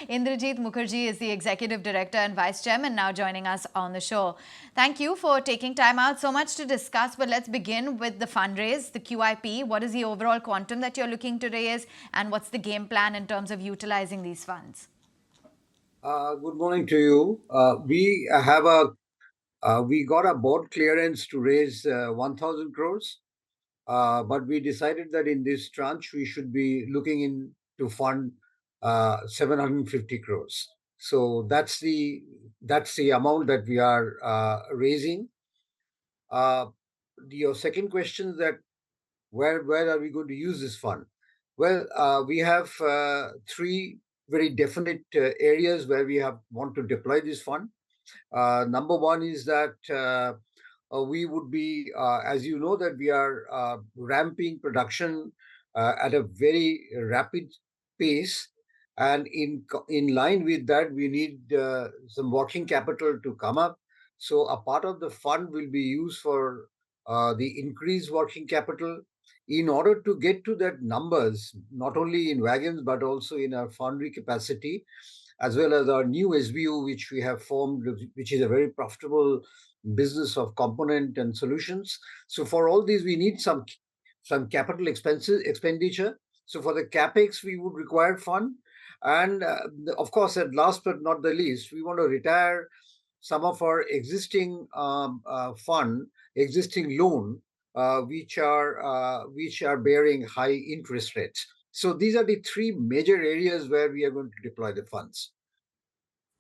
Indrajit Mookerjee is the Executive Director and Vice Chairman, now joining us on the show. Thank you for taking time out. So much to discuss, but let's begin with the fundraise, the QIP. What is the overall quantum that you're looking to raise, and what's the game plan in terms of utilizing these funds? Good morning to you. We got a board clearance to raise 1,000 crores, but we decided that in this tranche we should be looking in to fund 750 crores. So that's the amount that we are raising. Uh, your second question is that where are we going to use this fund? Well, we have three very definite areas where we want to deploy this fund. Number one is that we would be, as you know, that we are ramping production at a very rapid pace, and in line with that, we need some working capital to come up. So a part of the fund will be used for the increased working capital in order to get to that numbers, not only in wagons but also in our foundry capacity, as well as our new SBU, which we have formed, which is a very profitable business of component and solutions. So for all these, we need some capital expenditure. So for the capex, we would require fund, and of course, at last but not the least, we want to retire some of our existing existing loan, which are bearing high interest rates. So these are the three major areas where we are going to deploy the funds.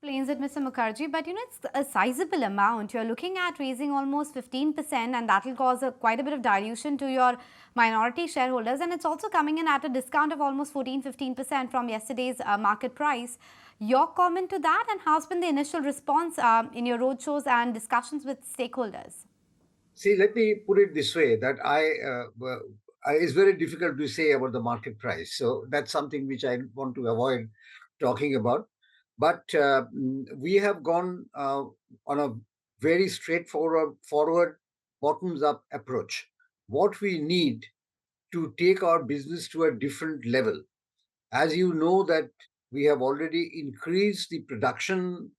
Explains it, Mr. Mukherjee, but it's a sizable amount. You're looking at raising almost 15%, and that will cause quite a bit of dilution to your minority shareholders. And it's also coming in at a discount of almost 14-15% from yesterday's market price. Your comment to that, and how's been the initial response in your roadshows and discussions with stakeholders? See, let me put it this way: that it's very difficult to say about the market price. So that's something which I want to avoid talking about. But we have gone on a very forward bottoms up approach. What we need to take our business to a different level. As you know, that we have already increased the production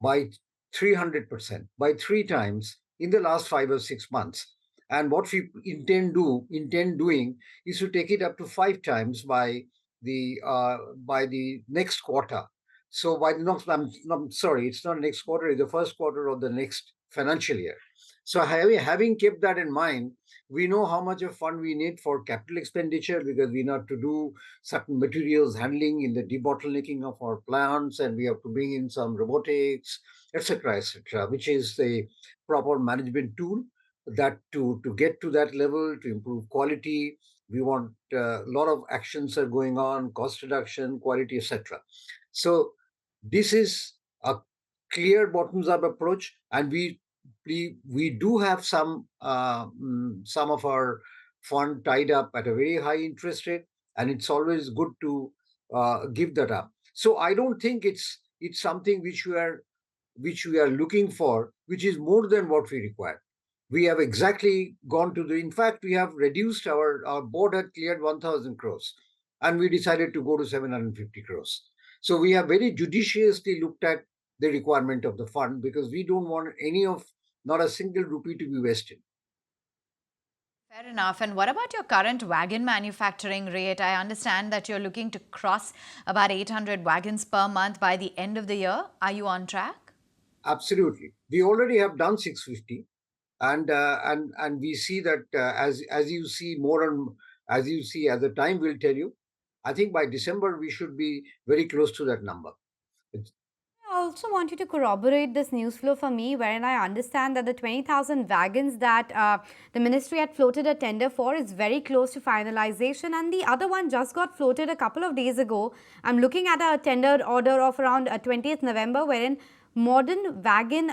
by 300%, by three times in the last 5 or 6 months. And what we intend doing is to take it up to five times by the next quarter. So by the next, I'm sorry, it's not next quarter; it's the first quarter of the next financial year. So having kept that in mind, we know how much of fund we need for capital expenditure, because we need to do certain materials handling in the debottlenecking of our plants, and we have to bring in some robotics, etc., which is the proper management tool that to get to that level, to improve quality. We want a lot of actions are going on: cost reduction, quality, etc. So this is a clear bottoms up approach, and we do have some of our fund tied up at a very high interest rate, and it's always good to give that up. So I don't think it's something which we are looking for, which is more than what we require. We have exactly gone to the, in fact, we have reduced our board had cleared 1,000 crores, and we decided to go to 750 crores. So we have very judiciously looked at the requirement of the fund, because we don't want not a single rupee to be wasted. Fair enough. And what about your current wagon manufacturing rate? I understand that you're looking to cross about 800 wagons per month by the end of the year. Are you on track? Absolutely. We already have done 650, and we see that as you see more and as you see as the time will tell you, I think by December we should be very close to that number. It's, I also want you to corroborate this news flow for me, wherein I understand that the 20,000 wagons that the ministry had floated a tender for is very close to finalization, and the other one just got floated a couple of days ago. I'm looking at a tender order of around 20th November, wherein modern wagon,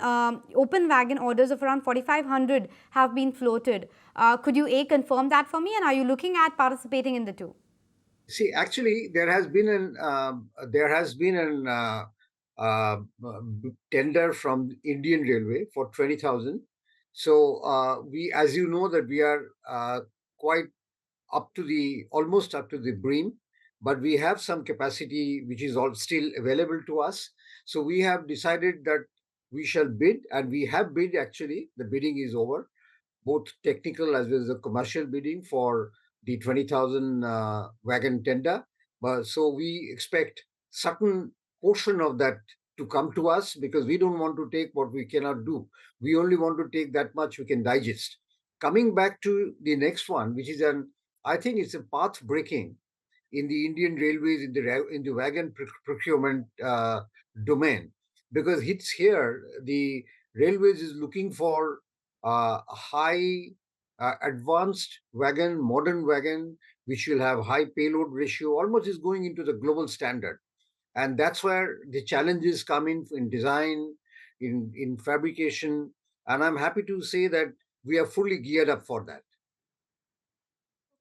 open wagon orders of around 4,500 have been floated. Could you confirm that for me, and are you looking at participating in the two? See, actually, there has been an uh, tender from Indian Railway for 20,000. So we, as you know, that we are quite almost up to the brim, but we have some capacity which is all still available to us. So we have decided that we shall bid, and we have bid actually. The bidding is over, both technical as well as the commercial bidding for the 20,000 wagon tender. But so we expect certain portion of that to come to us, because we don't want to take what we cannot do. We only want to take that much we can digest. Coming back to the next one, which is I think it's a path breaking in the Indian Railways in the wagon procurement domain, because it's here the railways is looking for high advanced wagon, modern wagon, which will have high payload ratio, almost is going into the global standard. And that's where the challenges come in design, in fabrication. And I'm happy to say that we are fully geared up for that.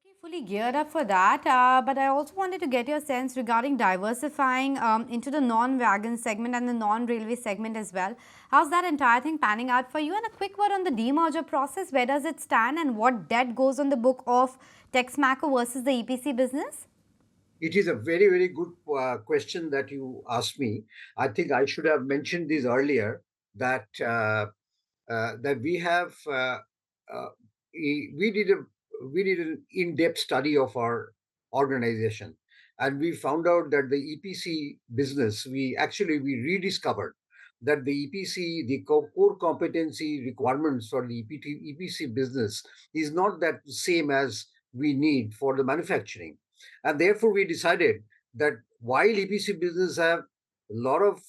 Okay, fully geared up for that. But I also wanted to get your sense regarding diversifying into the non-wagon segment and the non-railway segment as well. How's that entire thing panning out for you? And a quick word on the demerger process. Where does it stand, and what debt goes on the book of Texmaco versus the EPC business? It is a very, very good question that you asked me. I think I should have mentioned this earlier, that that we have uh, we did a we did an in-depth study of our organization, and we found out that the EPC business, we rediscovered that the EPC, the core competency requirements for the EPC business is not that same as we need for the manufacturing. And therefore we decided that while EPC business have a lot of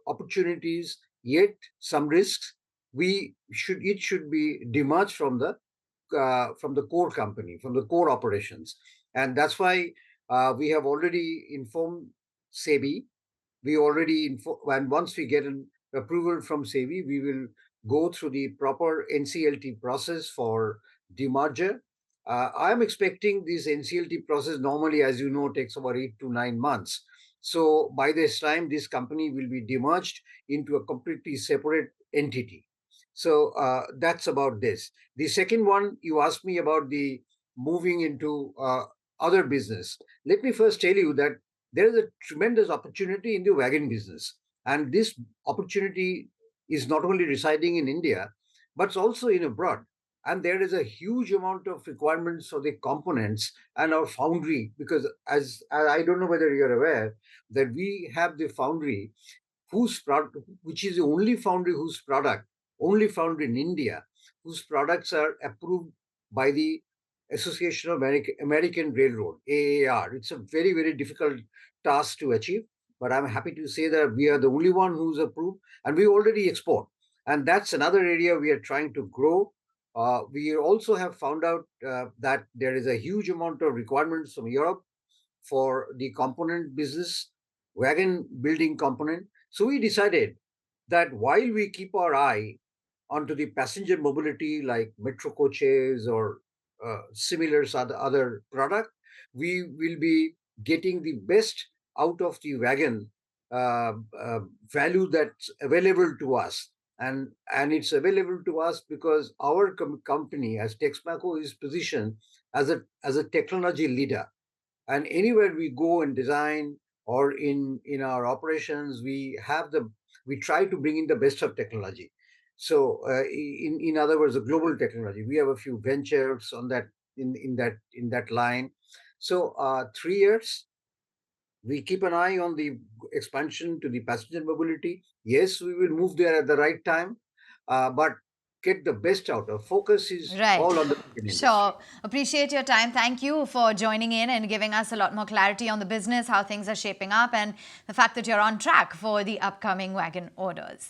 opportunities, yet some risks, it should be demerged from the core company, from the core operations. And that's why we have already informed SEBI. And once we get an approval from SEBI, we will go through the proper NCLT process for demerger. I'm expecting this NCLT process normally, as you know, takes about 8 to 9 months. So by this time, this company will be demerged into a completely separate entity. So that's about this. The second one, you asked me about the moving into other business. Let me first tell you that there is a tremendous opportunity in the wagon business. And this opportunity is not only residing in India, but it's also in abroad. And there is a huge amount of requirements for the components and our foundry, because as I don't know whether you're aware that we have the foundry whose product, which is the only foundry in India, whose products are approved by the Association of American Railroad, AAR. It's a very, very difficult task to achieve, but I'm happy to say that we are the only one who's approved, and we already export. And that's another area we are trying to grow. We also have found out that there is a huge amount of requirements from Europe for the component business, wagon building component. So we decided that while we keep our eye onto the passenger mobility like metro coaches or similar other product, we will be getting the best out of the wagon uh, uh, value that's available to us. And it's available to us because our company as Texmaco is positioned as a technology leader. And anywhere we go and design or in our operations, we try to bring in the best of technology. So in other words, the global technology, we have a few ventures on that in that line. So 3 years we keep an eye on the expansion to the passenger mobility. Yes, we will move there at the right time, but get the best out of focus is Right. all on the industry. Sure. Appreciate your time. Thank you for joining in and giving us a lot more clarity on the business, how things are shaping up, and the fact that you're on track for the upcoming wagon orders.